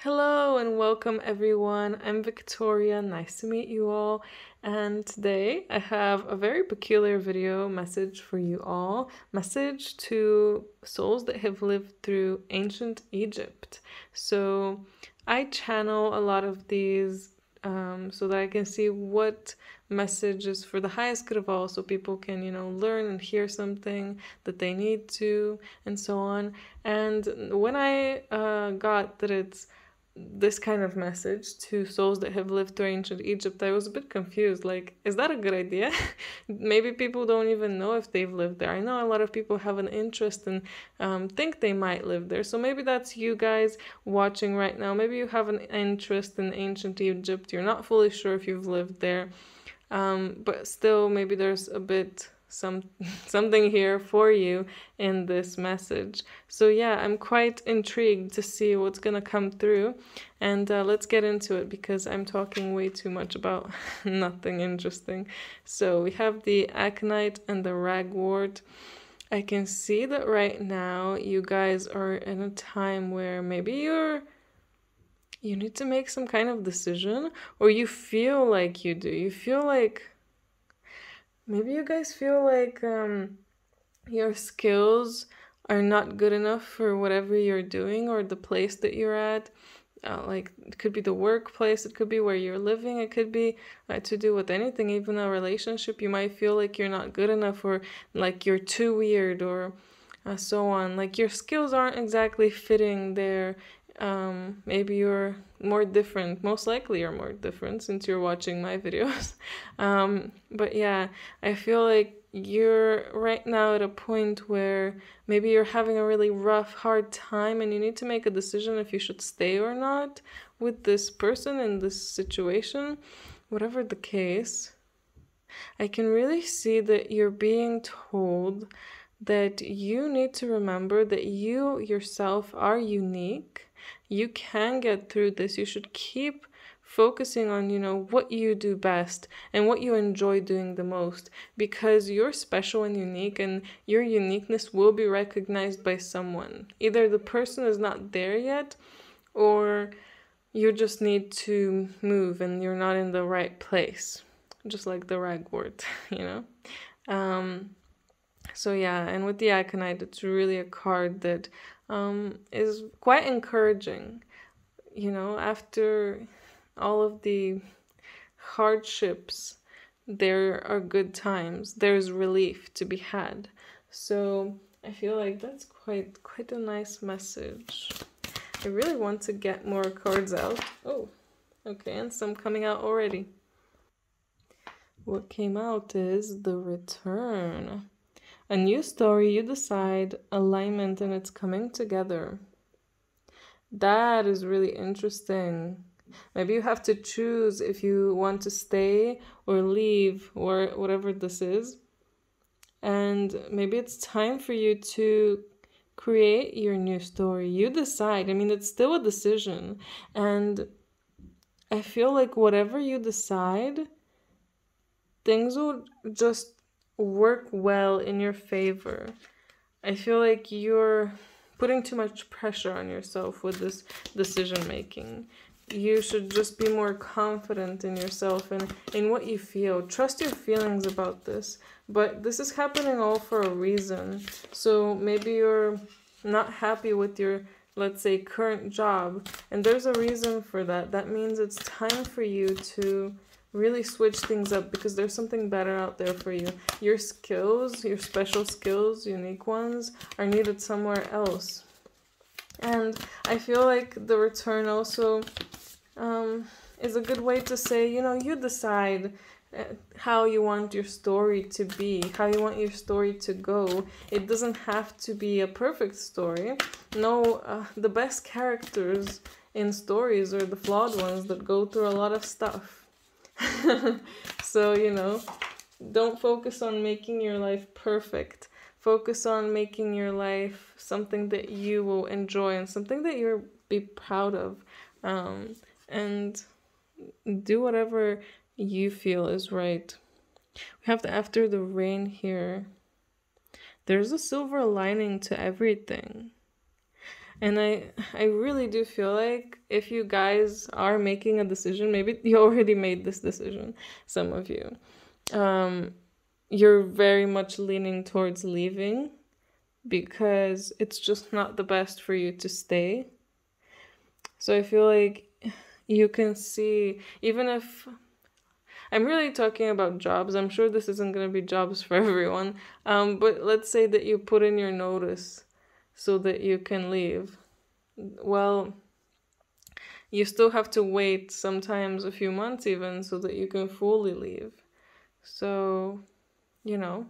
Hello and welcome everyone. I'm Victoria. Nice to meet you all. And today I have a very peculiar video message for you all. Message to souls that have lived through ancient Egypt. So I channel a lot of these so that I can see what message is for the highest good of all, so people can, learn and hear something that they need to, and so on. And when I got that it's this kind of message to souls that have lived through ancient Egypt, I was a bit confused. Like, is that a good idea? Maybe people don't even know if they've lived there. I know a lot of people have an interest and think they might live there. So maybe that's you guys watching right now. Maybe you have an interest in ancient Egypt. You're not fully sure if you've lived there, but still, maybe there's a bit something here for you in this message. So yeah, I'm quite intrigued to see what's gonna come through, and let's get into it because I'm talking way too much about nothing interesting. So we have the aconite and the ragwort. I can see that right now you guys are in a time where maybe you need to make some kind of decision, or you feel like you do. You feel like maybe you guys feel like your skills are not good enough for whatever you're doing or the place that you're at. Like, it could be the workplace, it could be where you're living, it could be to do with anything, even a relationship. You might feel like you're not good enough, or like you're too weird, or so on. Like, your skills aren't exactly fitting there. Maybe you're more different. Most likely you're more different since you're watching my videos. But yeah, I feel like you're right now at a point where maybe you're having a really rough, hard time, and you need to make a decision if you should stay or not with this person in this situation. Whatever the case, I can really see that you're being told that you need to remember that you yourself are unique. You can get through this. You should keep focusing on, what you do best and what you enjoy doing the most, because you're special and unique, and your uniqueness will be recognized by someone. Either the person is not there yet, or you just need to move and you're not in the right place. Just like the ragwort, you know? Um, so yeah, and with the aconite, it's really a card that is quite encouraging. After all of the hardships, there are good times. There's relief to be had. So I feel like that's quite a nice message. I really want to get more cards out. Oh, okay, and some coming out already. What came out is the return. A new story, you decide, alignment, and it's coming together. That is really interesting. Maybe you have to choose if you want to stay or leave, or whatever this is. And maybe it's time for you to create your new story. You decide. I mean, it's still a decision. And I feel like whatever you decide, things will just work well in your favor. I feel like you're putting too much pressure on yourself with this decision making. You should just be more confident in yourself and in what you feel. Trust your feelings about this. But this is happening all for a reason. So maybe you're not happy with your, let's say, current job, and there's a reason for that. That means it's time for you to really switch things up, because there's something better out there for you. Your skills, your special skills, unique ones, are needed somewhere else. And I feel like the return also is a good way to say, you decide how you want your story to be, how you want your story to go. It doesn't have to be a perfect story. No, the best characters in stories are the flawed ones that go through a lot of stuff. So, don't focus on making your life perfect. Focus on making your life something that you will enjoy and something that you'll be proud of. And do whatever you feel is right. We have the after the rain here. There's a silver lining to everything. And I really do feel like if you guys are making a decision, maybe you already made this decision, some of you, um, you're very much leaning towards leaving because it's just not the best for you to stay. So I feel like you can see, even if I'm really talking about jobs, I'm sure this isn't going to be jobs for everyone, but let's say that you put in your notice so that you can leave. Well, you still have to wait sometimes a few months even so that you can fully leave. So, you know,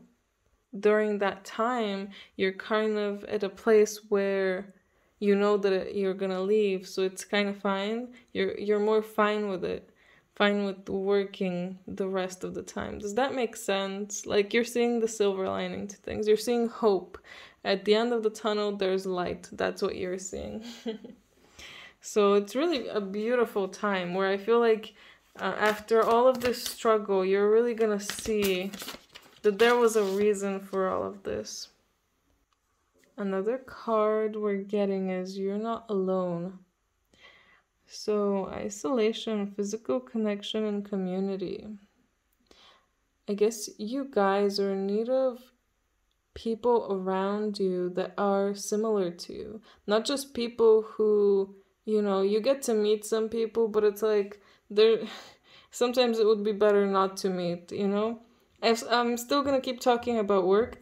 during that time, you're kind of at a place where you know that you're gonna leave, so it's kind of fine. You're more fine with it, fine with working the rest of the time. Does that make sense? Like you're seeing the silver lining to things. You're seeing hope. At the end of the tunnel, there's light. That's what you're seeing. So it's really a beautiful time where I feel like after all of this struggle, you're really gonna see that there was a reason for all of this. Another card we're getting is you're not alone. So isolation, physical connection, and community. I guess you guys are in need of people around you that are similar to you. Not just people who, you get to meet some people, but it's like they're sometimes it would be better not to meet. I'm still gonna keep talking about work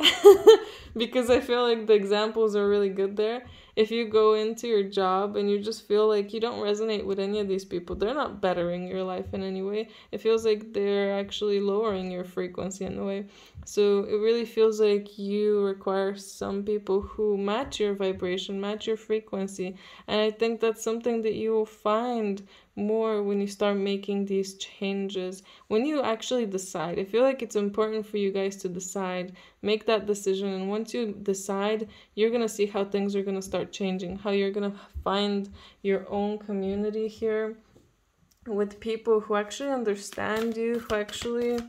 because I feel like the examples are really good there. If you go into your job and you just feel like you don't resonate with any of these people, they're not bettering your life in any way. It feels like they're actually lowering your frequency in a way. So it really feels like you require some people who match your vibration, match your frequency. And I think that's something that you will find more when you start making these changes. When you actually decide, I feel like it's important for you guys to decide, make that decision. And once you decide, you're going to see how things are going to start changing, how you're going to find your own community here with people who actually understand you, who actually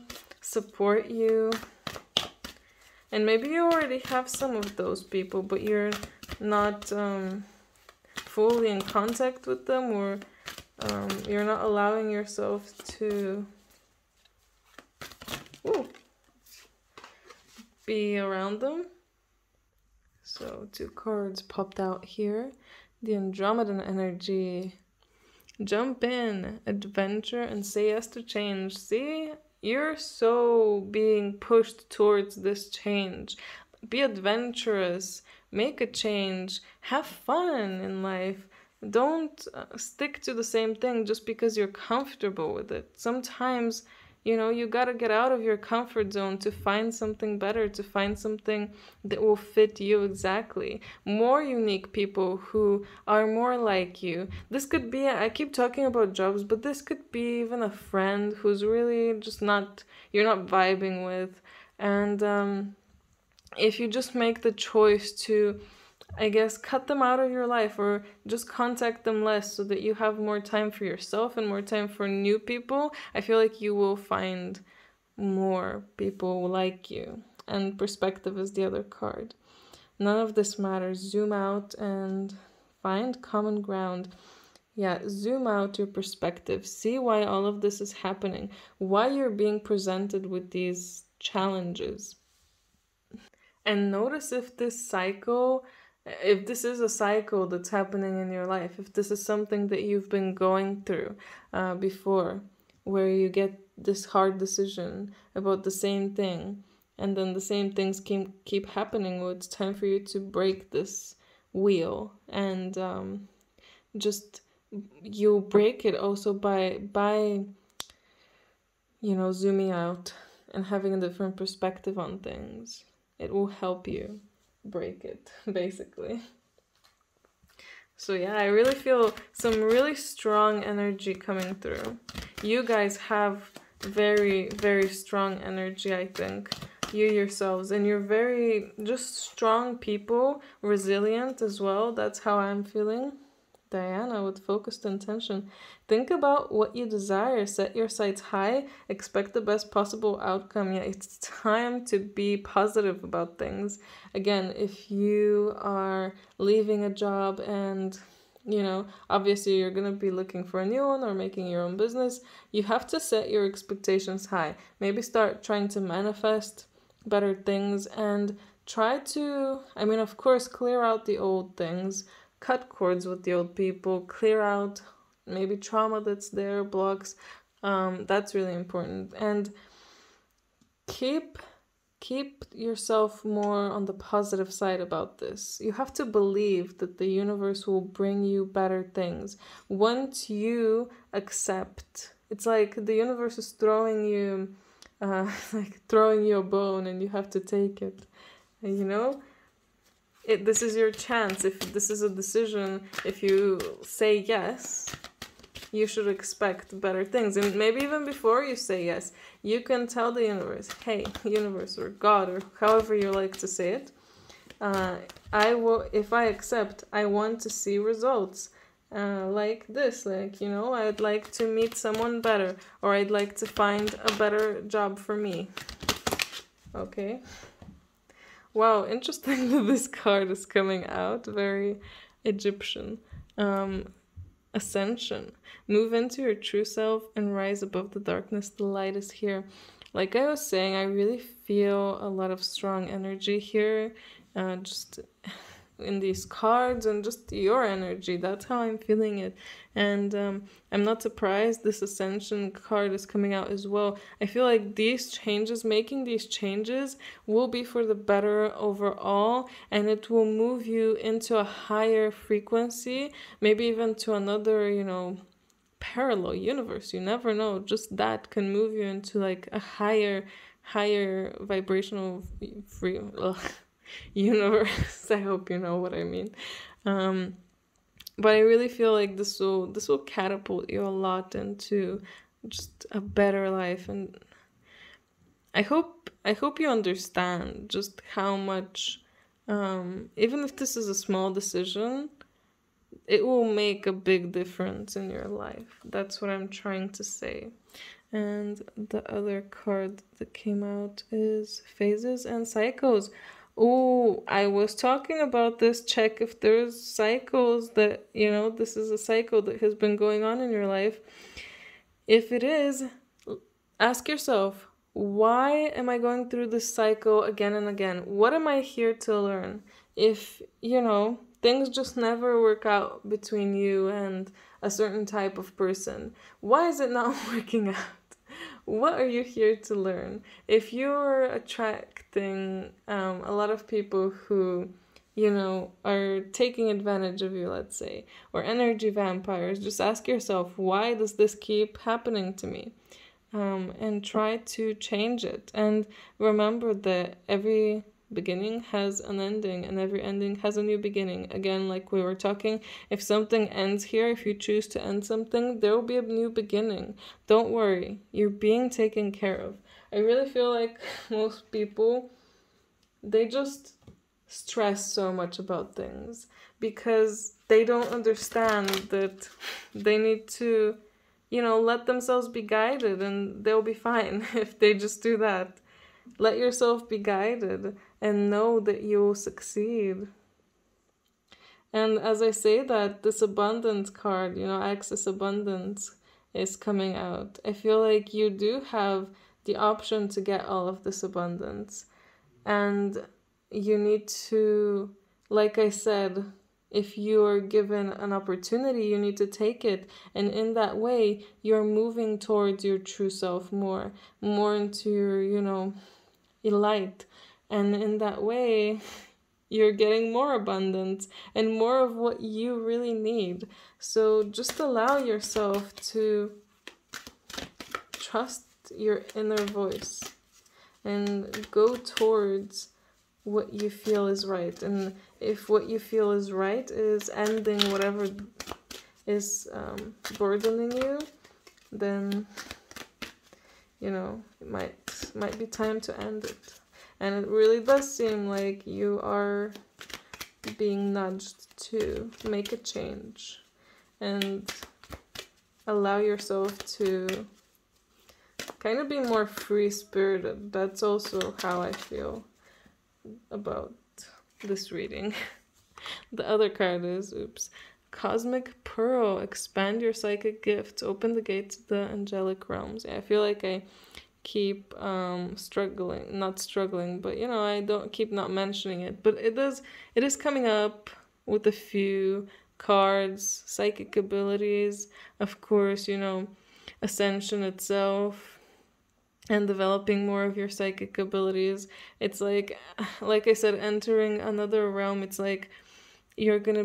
support you. And maybe you already have some of those people, but you're not fully in contact with them, or you're not allowing yourself to be around them. So 2 cards popped out here. The Andromedan energy. Jump in, adventure, and say yes to change. See? You're so being pushed towards this change. Be adventurous. Make a change. Have fun in life. Don't stick to the same thing just because you're comfortable with it. Sometimes, you gotta get out of your comfort zone to find something better, to find something that will fit you exactly. More unique people who are more like you. This could be, I keep talking about jobs, but this could be even a friend who's really just you're not vibing with. And if you just make the choice to, I guess, cut them out of your life or just contact them less so that you have more time for yourself and more time for new people, I feel like you will find more people like you. And perspective is the other card. None of this matters. Zoom out and find common ground. Yeah, zoom out your perspective. See why all of this is happening. Why you're being presented with these challenges. And notice if this is a cycle that's happening in your life, if this is something that you've been going through before, where you get this hard decision about the same thing, and then the same things keep happening. Well, it's time for you to break this wheel, and just you'll break it also by zooming out and having a different perspective on things. It will help you break it, basically. So yeah, I really feel some really strong energy coming through. You guys have very, very strong energy, I think. You yourselves. And you're very just strong people, resilient as well. That's how I'm feeling. Diana with focused intention. Think about what you desire. Set your sights high. Expect the best possible outcome. Yeah, it's time to be positive about things. Again, if you are leaving a job and obviously you're going to be looking for a new one or making your own business, you have to set your expectations high. Maybe start trying to manifest better things and try to, of course, clear out the old things, cut cords with the old people, clear out maybe trauma that's there, blocks. That's really important. And keep yourself more on the positive side about this. You have to believe that the universe will bring you better things. Once you accept, it's like the universe is throwing you a bone and you have to take it. This is your chance. If this is a decision, if you say yes, you should expect better things. And maybe even before you say yes, you can tell the universe, hey, universe or God or however you like to say it, if I accept, I want to see results like this. I'd like to meet someone better, or I'd like to find a better job for me. Okay. Wow, interesting that this card is coming out. Very Egyptian. Ascension. Move into your true self and rise above the darkness. The light is here. Like I was saying, I really feel a lot of strong energy here. Just in these cards and just your energy. That's how I'm feeling it. And I'm not surprised this Ascension card is coming out as well. I feel like making these changes will be for the better overall, and it will move you into a higher frequency, maybe even to another, parallel universe. You never know. Just that can move you into like a higher vibrational universe. I hope you know what I mean. But I really feel like this will catapult you a lot into just a better life, and I hope you understand just how much, even if this is a small decision, it will make a big difference in your life. That's what I'm trying to say. And the other card that came out is Phases and Cycles. Oh, I was talking about this. Check if there's cycles that, this is a cycle that has been going on in your life. If it is, ask yourself, why am I going through this cycle again and again? What am I here to learn? If, things just never work out between you and a certain type of person, why is it not working out? What are you here to learn? If you're attracting a lot of people who, are taking advantage of you, let's say, or energy vampires, just ask yourself, why does this keep happening to me? And try to change it. And remember that every beginning has an ending, and every ending has a new beginning. Again, like we were talking, if something ends here, if you choose to end something, there will be a new beginning. Don't worry, you're being taken care of. I really feel like most people, they just stress so much about things because they don't understand that they need to, let themselves be guided, and they'll be fine if they just do that. Let yourself be guided and know that you will succeed. And as I say that, this abundance card, access abundance is coming out. I feel like you do have the option to get all of this abundance. And you need to, like I said, if you are given an opportunity, you need to take it. And in that way, you're moving towards your true self more into your, your light. And in that way, you're getting more abundance and more of what you really need. So just allow yourself to trust your inner voice and go towards what you feel is right. And if what you feel is right is ending whatever is burdening you, then it might be time to end it. And it really does seem like you are being nudged to make a change. and allow yourself to kind of be more free-spirited. That's also how I feel about this reading. The other card is, Cosmic Pearl. Expand your psychic gifts. Open the gates of the angelic realms. Yeah, I feel like I keep struggling, not struggling, but you know, I don't keep not mentioning it. But it is coming up with a few cards, psychic abilities, of course, you know, ascension itself, and developing more of your psychic abilities. It's like I said, entering another realm. It's like you're gonna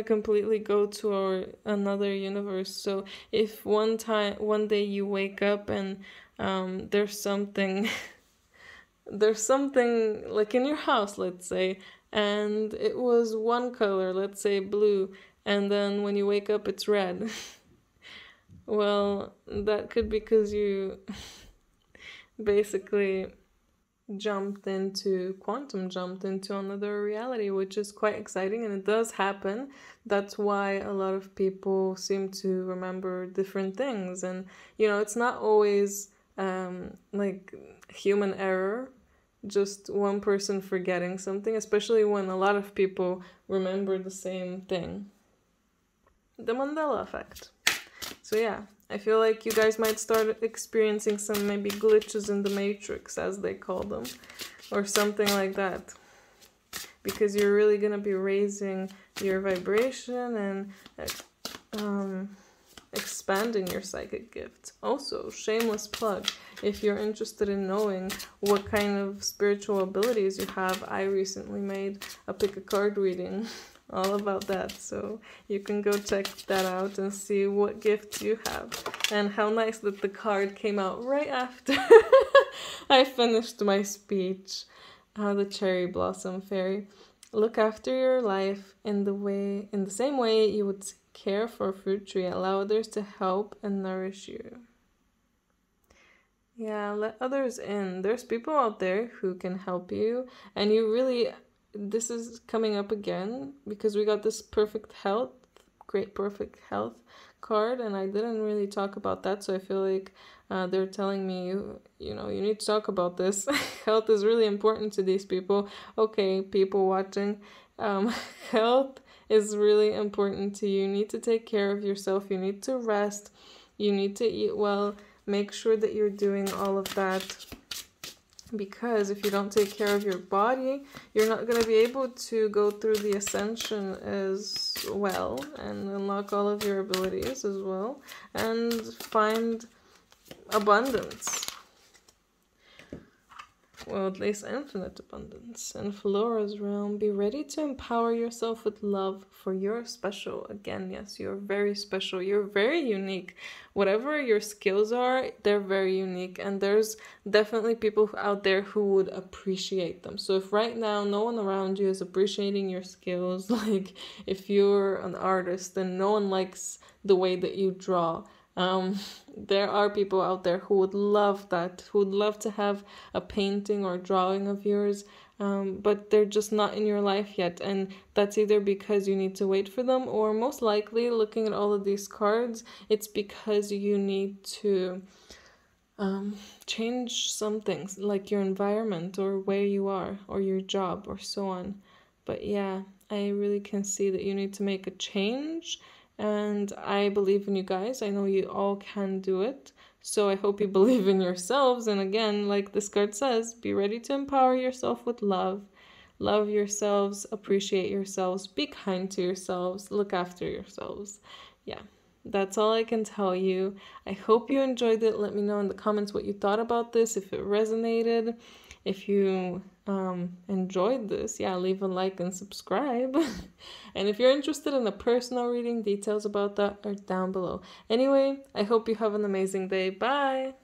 completely go to another universe. So if one day you wake up and there's something like in your house, let's say, and it was one color, let's say blue, and then when you wake up it's red. Well, that could be because you basically quantum jumped into another reality, which is quite exciting, and it does happen. That's why a lot of people seem to remember different things, and you know, it's not always like human error, just one person forgetting something, especially when a lot of people remember the same thing. The Mandela effect. So yeah, I feel like you guys might start experiencing some maybe glitches in the matrix, as they call them, or something like that, because you're really gonna be raising your vibration and expanding your psychic gifts. Also, shameless plug, if you're interested in knowing what kind of spiritual abilities you have, I recently made a pick a card reading all about that, so you can go check that out and see what gifts you have. And how nice that the card came out right after I finished my speech. The cherry blossom fairy. Look after your life in the same way you would care for a fruit tree. Allow others to help and nourish you. Yeah, let others in. There's people out there who can help you, and you really, this is coming up again because we got this great perfect health card, and I didn't really talk about that, so I feel like they're telling me, you know, you need to talk about this. Health is really important to these people. Okay, people watching, health is really important to you. You need to take care of yourself. You need to rest. You need to eat well. Make sure that you're doing all of that, because if you don't take care of your body, you're not going to be able to go through the ascension as well and unlock all of your abilities as well and find abundance. Well, at least infinite abundance. In Flora's realm, be ready to empower yourself with love, for you're special. Again, yes, you're very special. You're very unique. Whatever your skills are, they're very unique. And there's definitely people out there who would appreciate them. So if right now no one around you is appreciating your skills, like if you're an artist and no one likes the way that you draw, there are people out there who would love that, who would love to have a painting or drawing of yours, but they're just not in your life yet, and that's either because you need to wait for them, or most likely, looking at all of these cards, it's because you need to change some things, like your environment or where you are or your job or so on. But yeah, I really can see that you need to make a change. And I believe in you guys. I know you all can do it. So I hope you believe in yourselves. And again, like this card says, be ready to empower yourself with love. Love yourselves, appreciate yourselves, be kind to yourselves, look after yourselves. Yeah, that's all I can tell you. I hope you enjoyed it. Let me know in the comments what you thought about this, if it resonated. If you enjoyed this, yeah, leave a like and subscribe. And if you're interested in a personal reading, details about that are down below. Anyway, I hope you have an amazing day. Bye!